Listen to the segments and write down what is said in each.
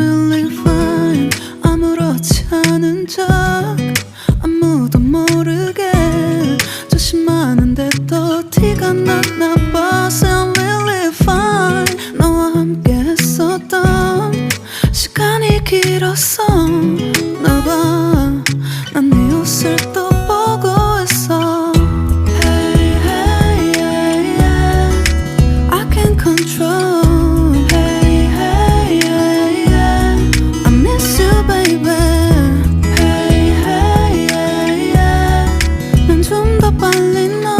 perfectly fine. 아무렇지 않은 척 아무도 모르게 조심하는데 또 티가 났나 봐. Sound really fine. 너와 함께 했었던 시간이 길었어. 나 봐, 난 네 옷을 또 보고 있어. Hey, hey, yeah, yeah. I can control. Hey, hey, yeah, yeah. I miss you, baby. Hey, hey, yeah, yeah. 난 좀 더 빨리 널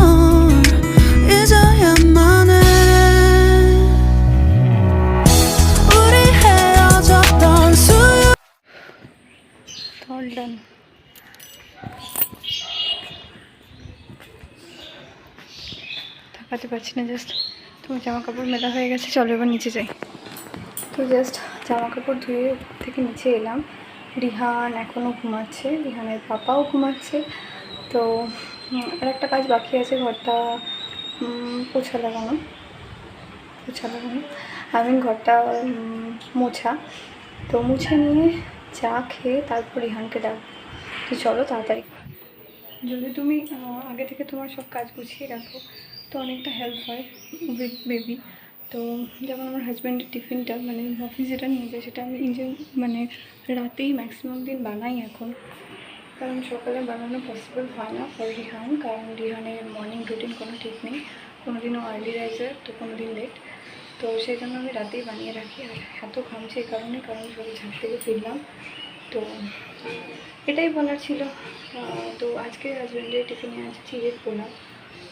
잊어야만 해. 우리 헤어졌던 수요. All done. তাকাতে পারছি না, just তোমার জামা কাপড় মেলা হয়ে গেছে। চলো এবার নিচে যাই। তো জাস্ট জামা কাপড় ধুয়ে থেকে নিচে এলাম। রিহান এখনও ঘুমাচ্ছে, রিহানের পাপাও ঘুমাচ্ছে। তো আর একটা কাজ বাকি আছে, ঘরটা পোছা লাগানো আই মিন ঘরটা মোছা। তো মুছে নিয়ে চা খেয়ে তারপর রিহানকে ডাকবো। তো চলো তাড়াতাড়ি। যদি তুমি আগে থেকে তোমার সব কাজ গুছিয়ে রাখো তো অনেকটা হেল্প হয় উইথ বেবি। তো যেমন আমার হাজব্যান্ডের টিফিনটা মানে অফিস যেটা নিয়ে যায় সেটা আমি নিজে মানে রাতেই ম্যাক্সিমাম দিন বানাই এখন, কারণ সকালে বানানো পসিবল হয় না ফর রিহান, কারণ রিহানের মর্নিং রুটিন কোনো ঠিক নেই, কোনো দিনও আর্লি রাইজার তো কোনো দিন লেট। তো সেই জন্য আমি রাতেই বানিয়ে রাখি। আর এত ঘামছে এই কারণে, কারণ সবাই ঝাঁপ থেকে ফিরলাম। তো এটাই বলার ছিল। তো আজকে হাজব্যান্ডের টিফিনে আছে চিড়ের পোলাও।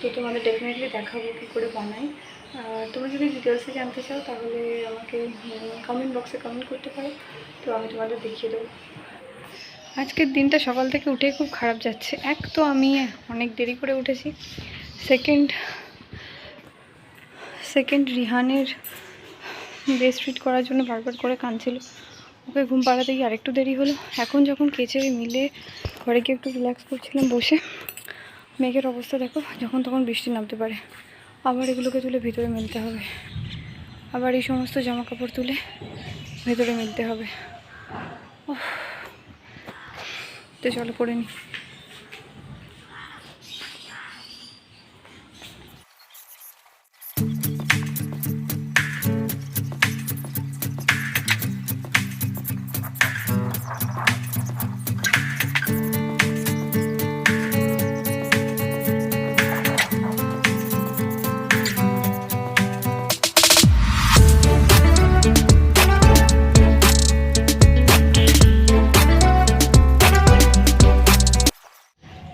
তো তোমাদের ডেফিনেটলি দেখাবো কী করে বানাই। তোমরা যদি ডিটেলসে জানতে চাও তাহলে আমাকে কমেন্ট বক্সে কমেন্ট করতে পারো, তো আমি তোমাদের দেখিয়ে দেবো। আজকের দিনটা সকাল থেকে উঠে খুব খারাপ যাচ্ছে। এক তো আমি অনেক দেরি করে উঠেছি, সেকেন্ড রিহানের ব্রেস্ট ফিড করার জন্য বারবার করে কাঁদছিল, ওকে ঘুম পাড়াতে গিয়ে আরেকটু দেরি হলো। এখন যখন কেচে মিলে ঘরে গিয়ে একটু রিল্যাক্স করছিলাম বসে, মেঘের অবস্থা দেখো, যখন তখন বৃষ্টি নামতে পারে। আবার এগুলোকে তুলে ভিতরে মেলতে হবে, আবার এই সমস্ত জামা কাপড় তুলে ভেতরে মেলতে হবে। তো চলো করে নিই।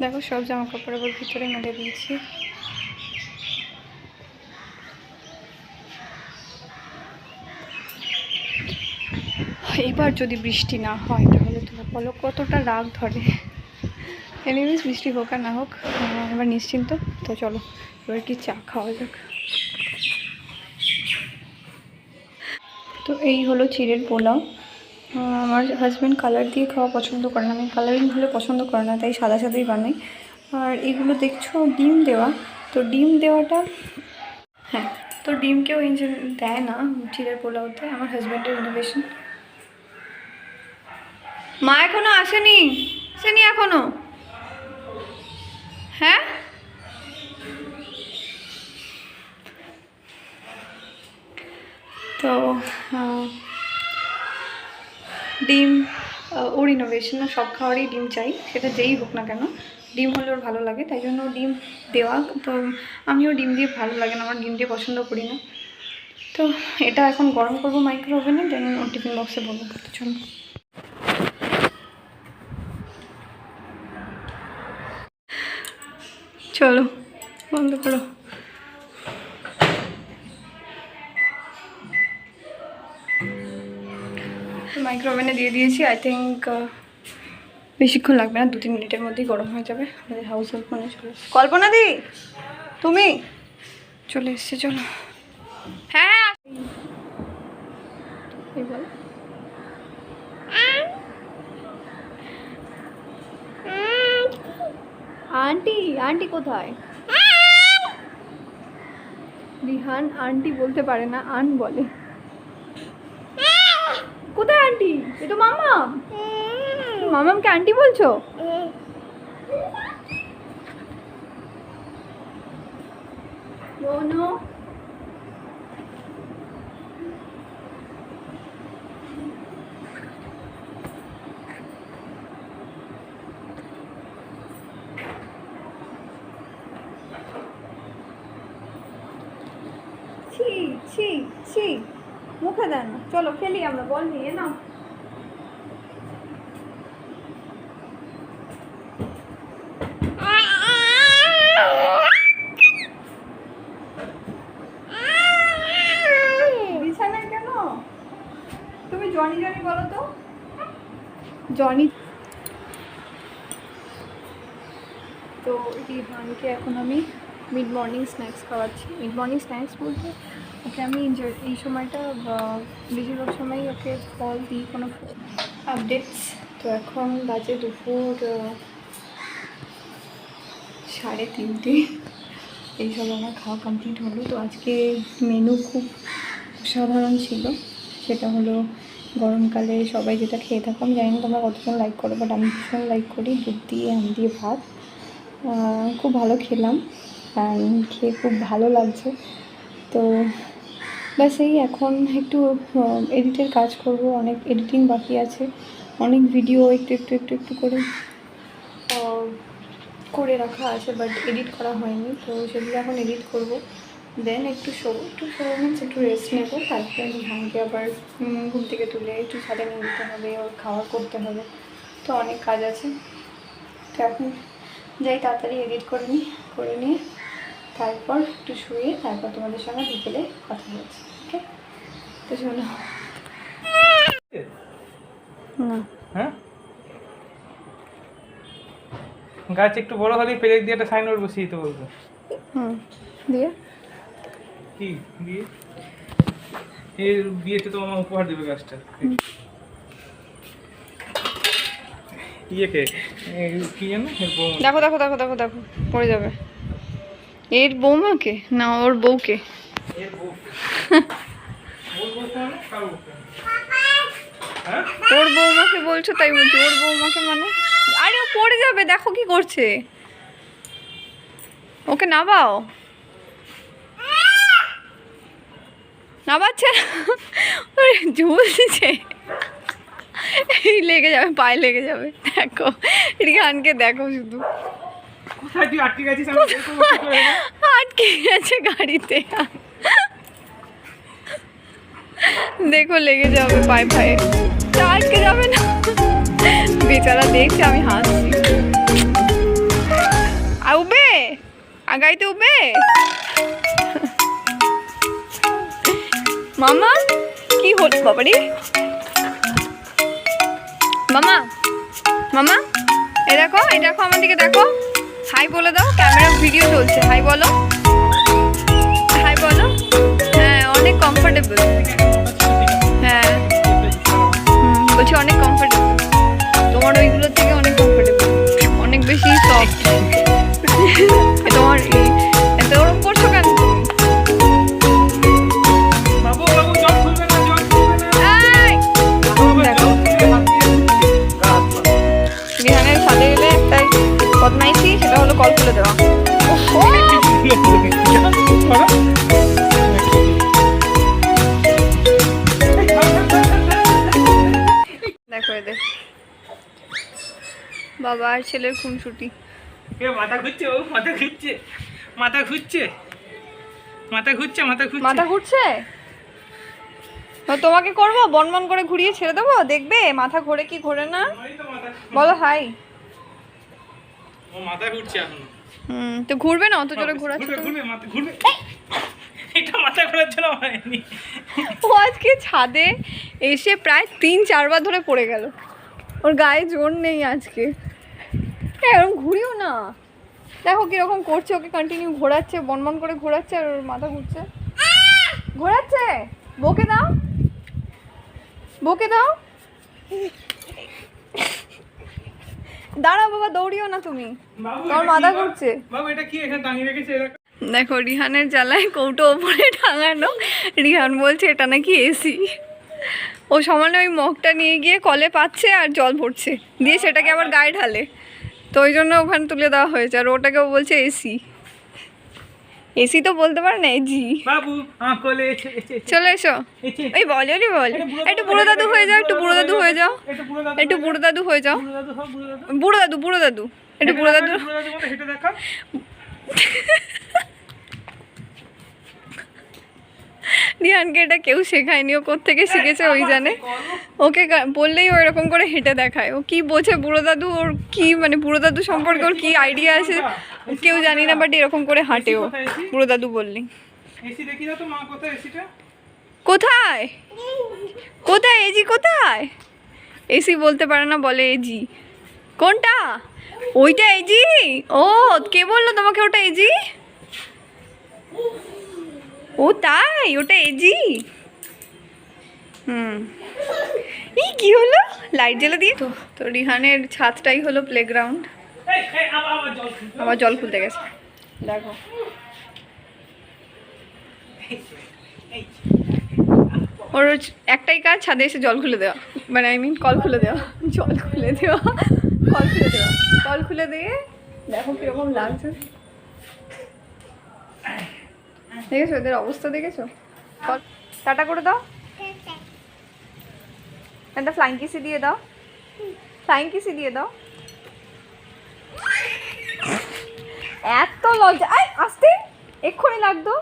দেখো সব জামা কাপড় আবার ভিতরে মেলে দিয়েছি। এবার যদি বৃষ্টি না হয় তাহলে তোমরা বলো কতটা রাগ ধরে। এনিওয়েজ বৃষ্টি হোক আর না হোক এবার নিশ্চিন্ত। তো চলো এবার কি চা খাওয়া যাক। তো এই হলো চিড়ের পোলাও। আমার হাজব্যান্ড কালার দিয়ে খাওয়া পছন্দ করে না, আমি কালারিং হলে পছন্দ করে না, তাই সাদা সাদাই বানাই। আর এগুলো দেখছো ডিম দেওয়া, তো ডিম দেওয়াটা হ্যাঁ, তো ডিম কেউ দেয় না চিড়ের পোলাওতে, আমার হাজব্যান্ডের ইনোভেশন। মা এখনো আসেনি এখনো? হ্যাঁ তো ডিম ওর ইনোভেশন, সব খাওয়ারই ডিম চাই, সেটা যেই হোক না কেন ডিম হলে ওর ভালো লাগে, তাই জন্য ডিম দেওয়া। তো আমিও ডিম দিয়ে ভালো লাগে না, আমার ডিম দিয়ে পছন্দ করি না। তো এটা এখন গরম করবো মাইক্রো ওভেনে, দেন ওর টিফিন বক্সে বলবো। তো চলো চলো বন্ধ করো। মাইক্রো ওভেনে দিয়ে দিয়েছি। আই থিঙ্ক বেশিক্ষণ লাগবে না, 2-3 মিনিটের মধ্যেই গরম হয়ে যাবে। আমাদের হাউস হেল্প মানে চলে এসছে। কল্পনা দি তুমি চলে এসছে, চলো। হ্যাঁ এই বল আন্টি কোথায়? রিহান আন্টি বলতে পারে না, আন বলে। কোথায় আন্টি? এ তো মামাম। মামামকে আন্টি বলছো? নো ছি ছি ছি, মুখে দেন না। চলো খেলি আমরা, বল নিয়ে নাও। বিছানায় কেন? তুমি জনি জনি বলো তো। জনি। তো রিহানকে এখন আমি মিড মর্নিং স্ন্যাক্স খাওয়াচ্ছি। মিড মর্নিং স্ন্যাক্স বলতে ওকে আমি এই সময়টা বেশিরভাগ সময়ই ওকে ফল দিই, কোনো আপডেটস। তো এখন বাজে দুপুর 3:30। এইসব আমার খাওয়া কমপ্লিট হলো। তো আজকে মেনু খুব সাধারণ ছিল, সেটা হলো গরমকালে সবাই যেটা খেয়ে থাকো, আমি জানি না তোমরা কতজন লাইক করো, বাট আমি ভীষণ লাইক করি, দুধ দিয়ে আম দিয়ে ভাত। খুব ভালো খেলাম, খেয়ে খুব ভালো লাগছে। তো ব্যাস এই এখন একটু এডিটের কাজ করব, অনেক এডিটিং বাকি আছে, অনেক ভিডিও একটু করে রাখা আছে, বাট এডিট করা হয়নি। তো সেগুলো এখন এডিট করব, দেন একটু শো মিনস একটু রেস্ট নেবো। তারপরে রিহানকে আবার ঘুম থেকে তুলে একটু ছাদে নিয়ে যেতে হবে, ওর খাওয়া করতে হবে, তো অনেক কাজ আছে। তো এখন যাই তাড়াতাড়ি এডিট করে নিয়ে তারপর একটু শুয়ে তারপর তোমাদের সঙ্গে বিকেলে কথা বলছি। ওকে, তো চলো। না হ্যাঁ, গাছ একটু বড় হলেই পেরেক দিয়ে একটা সাইন বোর্ড বসিয়ে দিতে বলবো। দিয়ে কি দিয়ে? এর বিয়েতে তো আমার উপহার দেবে গাছটা। ইয়েকে কি জানো, দেখো দেখো দেখো দেখো দেখো পড়ে যাবে। এর বৌমাকে না ওর বউকে? এর বউ। ওর বউ মানে কার বউ? হ্যাঁ, ওর বৌমাকে বলছো তাই বলছি, ওর বৌমাকে মানে? আরে ও পড়ে যাবে, দেখো কি করছে, ওকে নাবাও। নাবাচ্ছে ঝুলছে, লেগে যাবে, পায়ে লেগে যাবে। দেখো রিহানকে দেখো শুধু কোথায় তুই আটকে গেছিস? আমি বের করবো কি করে? আটকে গেছে গাড়িতে, দেখো লেগে যাবে পায়ে পায়ে, তা আটকে যাবে না, বেচারা দেখছে আমি হাসছি। উবে আগাইতে উবে মামা, কি হল বাবারি? মামা মামা এই দেখো আমার দিকে দেখো, হাই বলে দাও, ক্যামেরা ভিডিও চলছে, হাই বলো, হাই বলো। হ্যাঁ অনেক কমফোর্টেবল, হ্যাঁ বলছি অনেক কমফোর্টেবল, তোমার ওইগুলোর থেকে অনেক কমফোর্টেবল, অনেক বেশি সফট। তোমার এত ওরকম করছো কেন তুমি? বাবু বাবু জল খুলবে না, জল খুলবে না। দেখো রিহানের সাথে গেলে একটাই বদমাইশি, সেটা হলো কল খুলে দেওয়া। দেখো এদের বাবা আর ছেলের খুনসুটি। মাথা ঘুরছে, ও মাথা ঘুরছে, মাথা ঘুরছে, মাথা ঘুরছে, মাথা ঘুরছে, মাথা ঘুরছে, তোমাকে করবো বনবন করে ঘুরিয়ে ছেড়ে দেবো, দেখবে মাথা ঘোরে কি ঘোরে না। বলো হাই। ও মাথা ঘুরছে এখন। তো ঘুরবে না, অত জোরে ঘোরাচ্ছে তো। ঘুরবে, মাথা ঘুরবে। এটা মাথা ঘোরার জন্য হয়নি। ও আজকে ছাদে এসে প্রায় 3-4 বার ধরে পড়ে গেল, ওর গায়ে জোর নেই আজকে। এরকম ঘুরিও না, দেখো কিরকম করছে, ওকে কন্টিনিউ ঘোরাচ্ছে, বনবন করে ঘোরাচ্ছে, আর ওর মাথা ঘুরছে, ঘোরাচ্ছে। বকে দাও, বকে দাও। দাঁড়াও বাবা, দৌড়িও না তুমি, তোমার মাথা ঘুরছে। বাবু এটা কি এখানে টাঙিয়ে রেখেছে? দেখো রিহানের জ্বালায় কৌটো ওপরে টাঙানো, রিহান বলছে এটা নাকি এসি। ও ও সমানে ওই মগটা নিয়ে গিয়ে কলে পাচ্ছে আর জল ভরছে, দিয়ে সেটাকে আবার গায়ে ঢালে, তো ওই জন্য ওখানে তুলে দেওয়া হয়েছে। আর ওটাকে ও বলছে এসি। এসি তো বলতে পারে না, এজি। বাবু আমার কোলে চলে এসো। এই বলে বল, একটু বুড়ো দাদু হয়ে যাও, একটু বুড়ো দাদু হয়ে যাও, একটু বুড়ো দাদু হয়ে যাও, বুড়ো দাদু একটু বুড়ো দাদু। হেঁটে দেখা। রিহানকে এটা কেউ শেখায়নি, ও কোত্থেকে শিখেছে ওই জানে। ওকে বললেই ও এরকম করে হেঁটে দেখায়। ও কি বোঝে বুড়ো দাদু, ওর কি মানে বুড়ো দাদু সম্পর্কে ওর কি আইডিয়া আছে কেউ জানি না, বাট এরকম করে হাঁটে ও বুড়ো দাদু বললেই। এসি দেখি দাও তো মা, কোথায় এসিটা? কোথায় কোথায় এজি কোথায়? এসি বলতে পারে না, বলে এজি। কোনটা? ওইটা এজি? ও কে বললো তোমাকে ওটা এজি? ও তাই, ওটা এজি। এই কি হলো, লাইট জ্বালা দিয়ে তো। তো রিহানের ছাদটাই হলো প্লেগ্রাউন্ড। আবার জল খুলতে গেছে, দেখো। ওর একটাই কাজ, ছাদে এসে জল খুলে দেওয়া, মানে আই মিন কল খুলে দেওয়া, জল খুলে দেওয়া, কল খুলে দেওয়া, কল খুলে দিয়ে দেখো কিরকম লাগছে। দেখেছো এদের অবস্থা, দেখেছো? কল টাটা করে দাও, একটা ফ্লাইং কিসি দিয়ে দাও, ফ্লাইং কিসি দিয়ে দাও। এত লজ্জা, আয় আসতে এক্ষুনি লাগতো।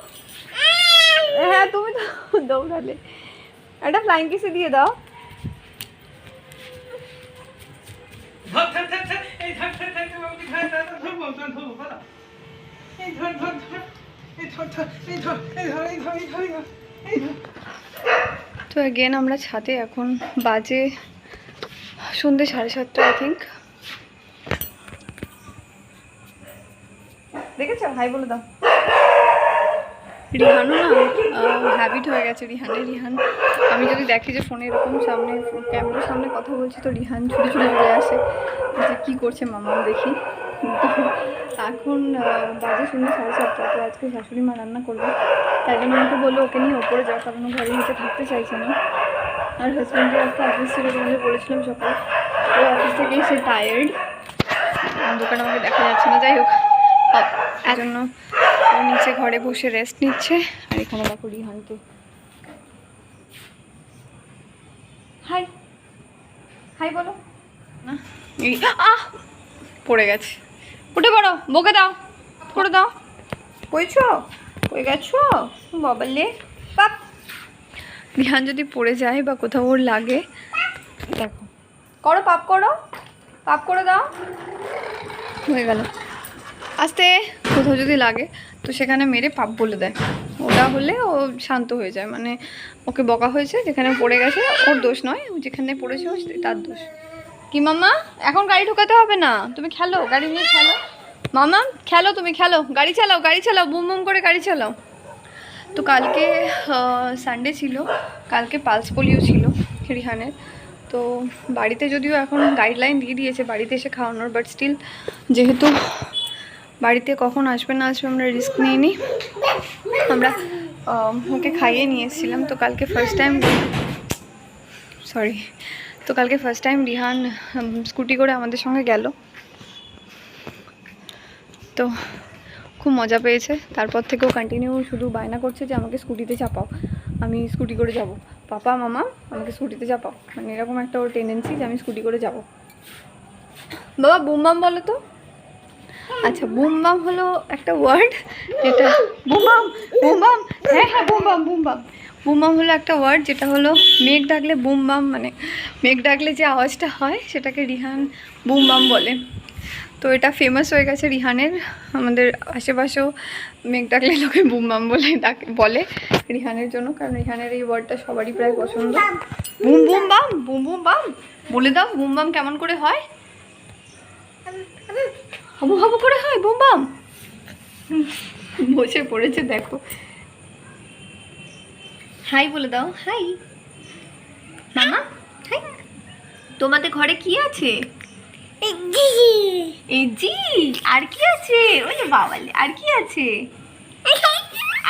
হ্যাঁ তুমি তো দৌড়ালে। একটা ফ্লাইং কিসি দিয়ে দাও। তো এগেন আমরা ছাদে, এখন বাজে সন্ধ্যে 7:30 আই থিঙ্ক। দেখেছো? হাই বলে দাও। রিহানও না হ্যাবিট হয়ে গেছে রিহানের। রিহান আমি যদি দেখি যে ফোনে এরকম সামনে ক্যামেরার সামনে কথা বলছি, তো রিহান ছুটে ছুটে চলে আসে যে কী করছে মামা দেখি। এখন বাজে সন্ধ্যে 7:30। তো আজকে শাশুড়ি মা রান্না করবে, তাই জন্য আমাকে বললো ওকে নিয়ে ওপরে যাও, কারণ ঘরের নিচে থাকতে চাইছে না। আর হাজব্যান্ডের একটা অফিস ছিল, তোমাদের বলেছিলাম সকালে, ওই অফিস থেকেই সে টায়ার্ড, দোকানে আমাকে দেখা যাচ্ছে না। যাই হোক, এই জন্য ও নিচে ঘরে বসে রেস্ট নিচ্ছে। আর এখানে দেখো রিহানকে, হাই হাই বলো না। এই পড়ে গেছে, উঠে পড়ো, বকে দাও, করে দাও। বইছো পড়ে গেছো বাবালে পাপ। রিহান যদি পড়ে যায় বা কোথাও ওর লাগে, দেখো করো, পাপ করো, পাপ করে দাও, হয়ে গেল। আস্তে কোথাও যদি লাগে তো সেখানে মেরে পাপ বলে দেয়, ওটা হলে ও শান্ত হয়ে যায়। মানে ওকে বকা হয়েছে, যেখানে পড়ে গেছে ওর দোষ নয়, ও যেখানে পড়েছে ও তার দোষ। কি মামা এখন গাড়ি ঢোকাতে হবে না, তুমি খেলো, গাড়ি নিয়ে খেলো মামা, খেলো তুমি, খেলো, গাড়ি চালাও, গাড়ি চালাও, বুম বুম করে গাড়ি চালাও। তো কালকে সানডে ছিল, কালকে পালস পোলিও ছিল রিহানের। তো বাড়িতে যদিও এখন গাইডলাইন দিয়ে দিয়েছে বাড়িতে এসে খাওয়ানোর, বাট স্টিল যেহেতু বাড়িতে কখন আসবে না আসবে আমরা রিস্ক নিয়ে নিই, আমরা ওকে খাইয়ে নিয়ে এসেছিলাম। তো কালকে ফার্স্ট টাইম রিহান স্কুটি করে আমাদের সঙ্গে গেল, তো খুব মজা পেয়েছে। তারপর থেকেও কন্টিনিউ শুধু বায়না করছে যে আমাকে স্কুটিতে চাপাও, আমি স্কুটি করে যাব, পাপা মামা আমাকে স্কুটিতে চাপাও, মানে এরকম একটা ওর টেন্ডেন্সি যে আমি স্কুটি করে যাব। বাবা বুম বাম বলো তো। আচ্ছা বুম বাম হলো একটা ওয়ার্ড, যেটা বুম বাম, হ্যাঁ হ্যাঁ বুম বাম হলো একটা ওয়ার্ড, যেটা হলো মেঘ ডাকলে বুম বাম, মানে মেঘ ডাকলে যে আওয়াজটা হয় সেটাকে রিহান বুম বাম বলে। তো এটা ফেমাস হয়ে গেছে রিহানের, আমাদের আশেপাশেও মেঘ ডাকলে লোকে বুম বাম বলে রিহানের জন্য, কারণ রিহানের এই ওয়ার্ডটা সবারই প্রায় পছন্দ। বুম বাম বলে দাও, বুম বাম কেমন করে হয়? হাবু হাবু করে হয় বুম বাম। বসে পড়েছে দেখো। হাই বলে দাও, হাই মামা, হাই। তোমাদের ঘরে কি আছে? এই জি, আর কি আছে? ওই বাবালে, আর কি আছে?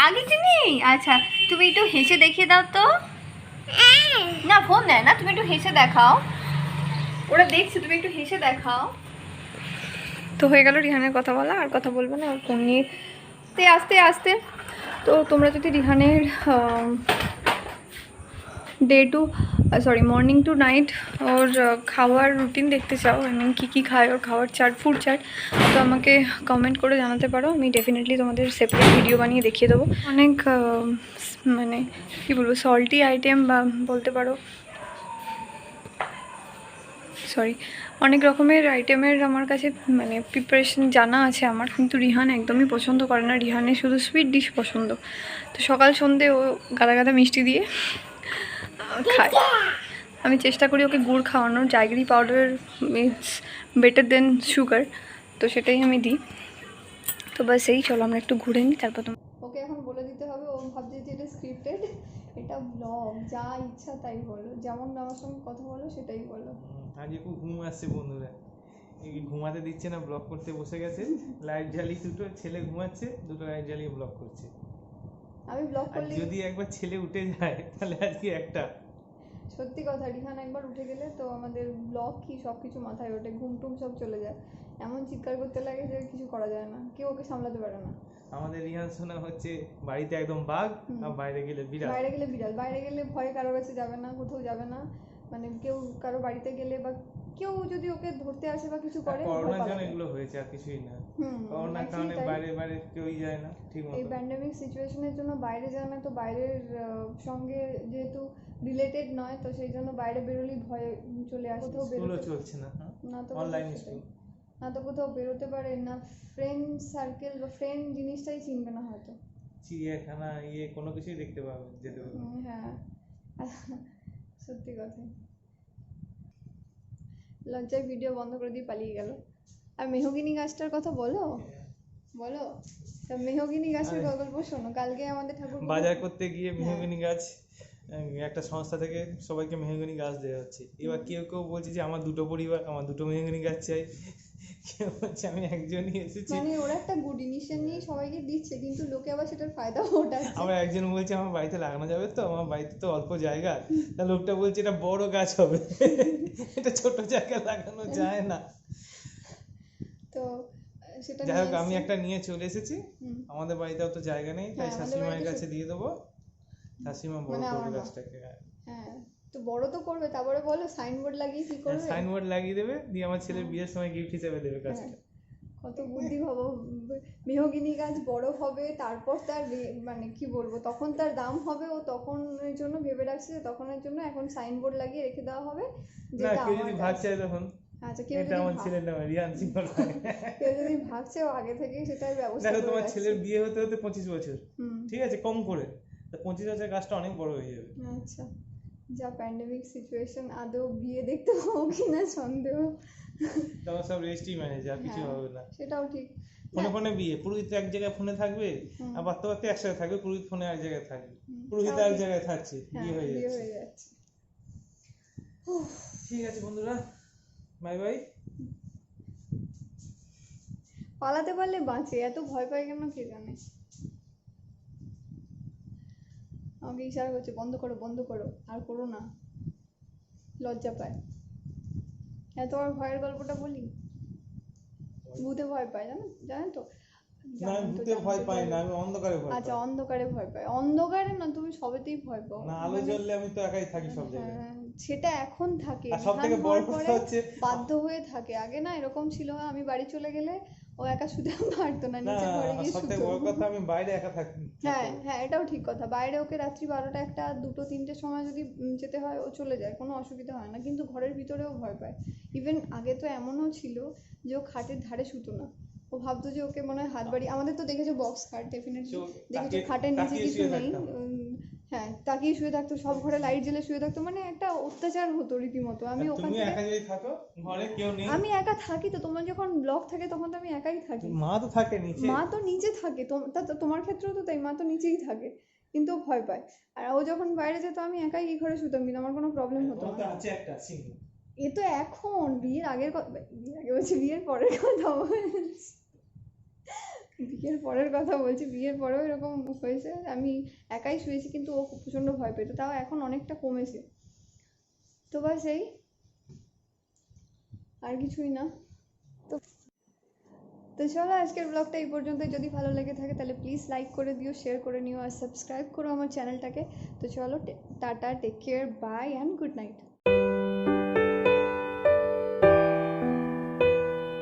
আগে কি নেই? আচ্ছা তুমি একটু হেসে দেখিয়ে দাও তো, না ফোন নেয় না, তুমি একটু হেসে দেখাও, ওরা দেখছে, তুমি একটু হেসে দেখাও। তো হয়ে গেল রিহানের কথা বলা, আর কথা বলবো না, আর ফোন নিয়ে আস্তে আস্তে। তো তোমরা যদি রিহানের মর্নিং টু নাইট ওর খাওয়ার রুটিন দেখতে চাও, কী কী খায়, ওর খাওয়ার চার্ট, ফুড চার্ট, তো আমাকে কমেন্ট করে জানাতে পারো। আমি ডেফিনেটলি তোমাদের সেপারেট ভিডিও বানিয়ে দেখিয়ে দেবো। অনেক মানে কী বলবো, সল্টি আইটেম বা বলতে পারো অনেক রকমের আইটেমের আমার কাছে মানে প্রিপারেশন জানা আছে আমার, কিন্তু রিহান একদমই পছন্দ করে না। রিহানের শুধু সুইট ডিশ পছন্দ। তো সকাল সন্ধে ও গাদা গাদা মিষ্টি দিয়ে খায়। আমি চেষ্টা করি ওকে গুড় খাওয়ানোর, jaggery powder it's better than sugar, তো সেটাই আমি দিই। তো বাস এই, চলো আমরা একটু ঘুরে নিই, তারপর ওকে এখন বলে দিতে হবে। ও ভাবছে যে এটা স্ক্রিপ্টেড, এটা ব্লগ, যা ইচ্ছা তাই বলো, যেমন আমার সঙ্গে কথা বলো সেটাই বলো। আজকে খুব ঘুম আসছে বন্ধুরা, এই ঘুমাতে দিচ্ছে না, ব্লগ করতে বসে গেছে। লাইট জ্বালিয়ে দুটো ছেলে ঘুমাচ্ছে, দুটো লাইট জ্বালিয়ে ব্লগ করছে। আমি ব্লগ আর করলে যদি একবার ছেলে উঠে যায় তাহলে আজকে একটা সত্যি কথা, রিহান একবার উঠে গেলে তো আমাদের ব্লগ কি সব কিছু মাথায় ওঠে, ঘুম টুম সব চলে যায়, এমন চিৎকার করতে লাগে যে কিছু করা যায় না, কেউ ওকে সামলাতে পারে না। আমাদের রিহান শোনা হচ্ছে বাড়িতে একদম বাঘ, আর বাইরে গেলে বিড়াল। বাইরে গেলে ভয়ে কারো কাছে যাবে না, কোথাও যাবে না, মানে কেউ কারো বাড়িতে গেলে বা কেউ যদি ওকে ধরতে আসে বা কিছু করে, করোনার জন্য এগুলো হয়েছে, আর কিছুই না। করোনার কারণে বাইরে কেউই যায় না ঠিক মতো। এই প্যান্ডেমিক সিচুয়েশনের জন্য বাইরে যায় না, তো বাইরের সঙ্গে যেহেতু রিলেটেড নয়, তো সেই জন্য বাইরে বেরোলেই ভয় চলে আসে। কোথাও স্কুলও চলছে না, না তো অনলাইন স্কুল, না তো কোথাও বেরোতে পারে না, ফ্রেন্ড সার্কেল বা ফ্রেন্ড জিনিসটাই চিনবে না হয়তো, চিড়িয়াখানা কোনো কিছুই দেখতে পাবে, যেতে পারবে। হ্যাঁ সত্যি কথা। লজ্জায় ভিডিও বন্ধ করে দিয়ে পালিয়ে গেল। আর মেহগিনি গাছটার কথা বলো, তা মেহগিনি গাছের গল্প শোনো। কালকে আমাদের ঠাকুর বাজার করতে গিয়ে মেহগিনি গাছ, একটা সংস্থা থেকে সবাইকে মেহগিনি গাছ দেওয়া হচ্ছে। এবার কেউ বলছে যে আমার দুটো পরিবার, আমার দুটো মেহগিনি গাছ চাই, কেউ বলছে আমি একজনই এসেছি। মানে ওরা একটা গুড ইনিশিয়েশন নিয়ে সবাইকে দিচ্ছে, কিন্তু লোকে আবার সেটার ফায়দা ওঠাচ্ছে। আমার একজন বলছে আমার বাড়িতে লাগানো যাবে, তো আমার বাড়িতে তো অল্প জায়গা, তা লোকটা বলছে এটা বড় গাছ হবে, এটা ছোট জায়গায় লাগানো যায় না। তো সেটা যাই হোক, আমি একটা নিয়ে চলে এসেছি। আমাদের বাড়িতেও তো জায়গা নেই, তাই শাশুড়িমায়ের কাছে দিয়ে দেবো। শাশুড়িমা বড় করবে গাছটাকে। হ্যাঁ, তো বড় তো করবে, তারপরে বলো সাইনবোর্ড লাগিয়ে কি করবে? সাইনবোর্ড লাগিয়ে দেবে, দিয়ে আমার ছেলের বিয়ের সময় গিফট হিসেবে দেবে গাছটা। কত বুদ্ধি ভাবো। মেহগিনি গাছ বড় হবে, তারপর তার মানে কি বলবো, তখন তার দাম হবে, ও তখনের জন্য ভেবে রাখছে, তখনের জন্য এখন সাইনবোর্ড লাগিয়ে রেখে দেওয়া হবে। না, কেউ যদি ভাবছে তখন, আচ্ছা, কেউ এটা আমার ছেলের নাম রিয়ান সিং, কেউ যদি ভাবছে, ও আগে থেকেই সেটার ব্যবস্থা দেখো করে তোমার রাখছে। ছেলের বিয়ে হতে 25 বছর, ঠিক আছে, কম করে, তা 25 বছর গাছটা অনেক বড় হয়ে যাবে। আচ্ছা, যা প্যান্ডেমিক সিচুয়েশন, আদৌ বিয়ে দেখতে পাবো কিনা সন্দেহ। তোমার সব রেজিস্ট্রি ম্যানেজার, কিছু হবে না। সেটাও ঠিক। ফোনে বিয়ে, পুরোহিত এক জায়গায় ফোনে থাকবে, আর বাচ্চা একসাথে থাকবে, পুরোহিত ফোনে এক জায়গায় থাকবে, পুরোহিত এক জায়গায় থাকছে, বিয়ে হয়ে যাচ্ছে। ঠিক আছে বন্ধুরা, বাই বাই। পালাতে পারলে বাঁচে, এত ভয় পায় কেন কে জানে। আমাকে ইশারা করছে বন্ধ করো, আর করো না, লজ্জা পায়। এত আর ভয়ের গল্পটা বলি, ভূতে ভয় পায়, জানেন তো? না, ভূতে ভয় পাই না, আমি অন্ধকারে ভয় পাই। আচ্ছা, অন্ধকারে ভয় পায়। অন্ধকারে না, তুমি সবেতেই ভয় পাও। না, আলো জ্বললে আমি তো একাই থাকি সব জায়গায়। সেটা এখন থাকে, আর সবথেকে বড় কথা হচ্ছে বাধ্য হয়ে থাকে। আগে না এরকম ছিল, আমি বাড়ি চলে গেলে ও একা শুতে পারতো না, নিচে ঘরে গিয়ে শুতো। সবথেকে বড় কথা, আমি বাইরে একা থাকি। হ্যাঁ, এটাও ঠিক কথা। বাইরে ওকে রাত্রি 12টা, 1টা, 2টো, 3টের সময় যদি যেতে হয়, ও চলে যায়, কোনো অসুবিধা হয় না। কিন্তু ঘরের ভিতরেও ভয় পায়। ইভেন আগে তো এমনও ছিল যে ও খাটের ধারে শুতো না। ও ভাবতো যে ওকে মনে হয় হাত বাড়ি, আমাদের তো দেখেছো বক্স খাট, ডেফিনেটলি দেখেছো, খাটের নিচে কিছু নেই। হ্যাঁ, তাকিয়ে শুয়ে থাকতো, সব ঘরে লাইট জ্বেলে শুয়ে থাকতো, মানে একটা অত্যাচার হতো রীতিমতো। আমি ওখানে একা যদি থাকো, ঘরে কেউ নেই, আমি একা থাকি তো। তোমার যখন ব্লগ থাকে তখন তো আমি একাই থাকি। মা তো থাকে নিচে, মা তো নিচে থাকে, তোমার ক্ষেত্রেও তো তাই, মা তো নিচেই থাকে, কিন্তু ও ভয় পায়। আর ও যখন বাইরে যেত, আমি একাই এই ঘরে শুতাম, কিন্তু আমার কোনো প্রবলেম হতো না। আছে একটা সিঙ্গেল। এ তো এখন বিয়ের আগের কথা, বিয়ের আগে বলছি, বিয়ের পরের কথা বলছি। বিয়ের পরের কথা বলছি, বিয়ের পরেও এরকম হয়েছে, আমি একাই শুয়েছি কিন্তু ও প্রচণ্ড ভয় পেত, তাও এখন অনেকটা কমেছে। তো বাস এই, আর কিছুই না। তো তো চলো আজকের ব্লগটা এই পর্যন্ত। যদি ভালো লেগে থাকে তাহলে প্লিজ লাইক করে দিও, শেয়ার করে নিও আর সাবস্ক্রাইব করো আমার চ্যানেলটাকে। তো চলো tata, take care, bye and good night.